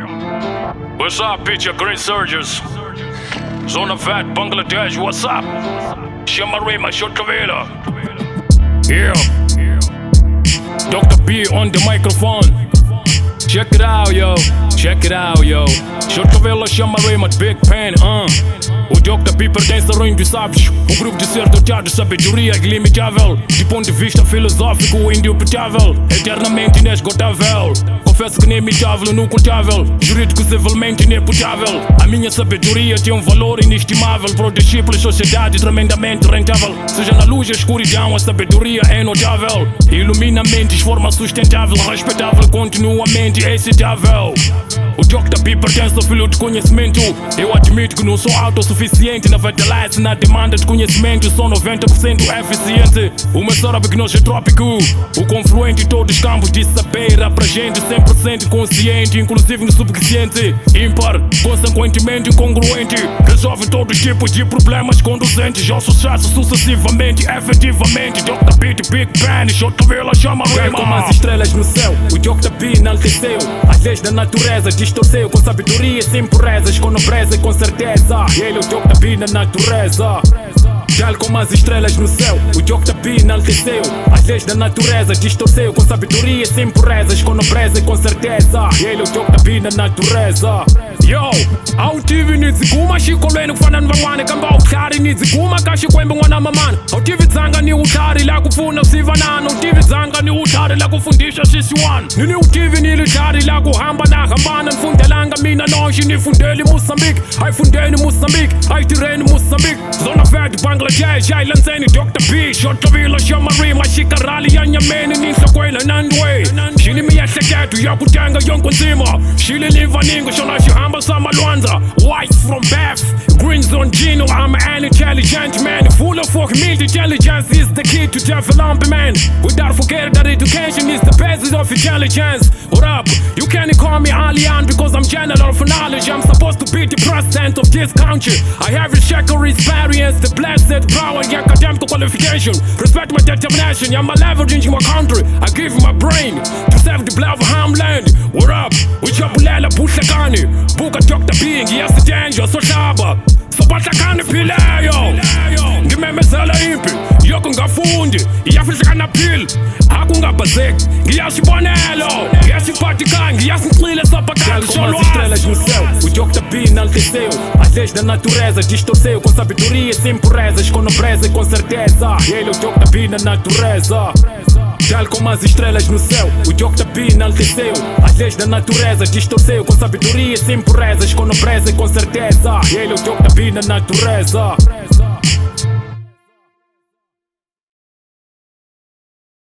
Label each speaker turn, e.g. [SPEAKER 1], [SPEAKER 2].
[SPEAKER 1] What's up, picture green surges? Zona Vet, Bangladesh, what's up? Shamarima, Shotavela. Yeah. Docta B on the microphone. Check it out, yo. Check it out, yo. Shotavela, Shamarima, Big Pen, O Docta B pertence ao reino dos sábios, um grupo de ser dotado de sabedoria ilimitável, de ponto de vista filosófico indisputável, eternamente inesgotável. Confesso que nem imitável, incontável, jurídico civilmente ineputável. A minha sabedoria tem um valor inestimável para os discípulos, sociedade tremendamente rentável. Seja na luz e escuridão, a sabedoria é notável. Ilumina mentes de forma sustentável, respeitável, continuamente excitável. O Docta B pertence ao filho de conhecimento. Eu admito que não sou autossuficiente na vitalize, na demanda de conhecimento. Sou 90% eficiente. O meu cérebro gnosiotrópico, o confluente de todos os campos de saber abrangente, 100% consciente, inclusive no subconsciente. Ímpar, consequentemente incongruente, resolve todos os tipos de problemas conducentes ao sucesso sucessivamente, efetivamente. Docta B de Big Ben, Shotavela, chama rima.
[SPEAKER 2] Como as estrelas no céu, o Docta B enalteceu as leis da natureza, distorceu com sabedoria e sem purezas, com nobreza e com certeza. Ele é o Docta B na natureza. Tal como as estrelas no céu, o Docta B enalteceu as leis da natureza, distorceu com sabedoria e sem purezas, com nobreza e com certeza. Ele é o Docta B na natureza. Yo, au TV niziguma shikolweni kufana nivangwane kamba uhlari niziguma kashikwembe ngwana mamana. Au TV dzanga ni uhlari la kufuna usivanana. Au TV dzanga ni uhlari la kufundisha sisiwana. Nini u-TV nilithari la kuhamba nahambana. Nifundelanga mina noshi nifundeli Mozambique. Ayifundeni Mozambique, ayitireni Mozambique. Zona Vet, Bangladesh, ayilandzeni Docta B. Shotavela, Shamarima, shikarali ya nyameni ninhlokweni nandwe. Shili miyahleketo yakutenga yonke nzima. Shili livaningo shona shihamba samalwanza. White from Beth, greens on Gino. I'm an intelligent man, full of humility. Intelligence is the key to development. Without forgetting that education is the basis of intelligence. What up? You can't call me alien because I'm general for knowledge. I'm supposed to be the president of this country. I have a secular experience, the blessed power and academic qualification. Respect my determination, I'm a leveraging my country. I give my brain to save the blood of homeland. What up? Uchabulela buhlakani, buka Docta B, ngiyasi danger, so shaba. So bahlakani phileyo, ngimemezela impi, yoko ngafundi, iyafihlakana phile. Akungabazeki, ngiyashibonelo, ngiyashiphathika, ngiyasincile sabakali como as estrelas no céu, o Docta B enalteceu as leis da natureza, distorceu com sabedoria e sem purezas, com nobreza e com certeza. Ele é o Docta B na natureza. Tal como as estrelas no céu, o Docta B enalteceu as leis da natureza, distorceu com sabedoria e sem purezas, com nobreza e com certeza. Ele é o Docta B na natureza.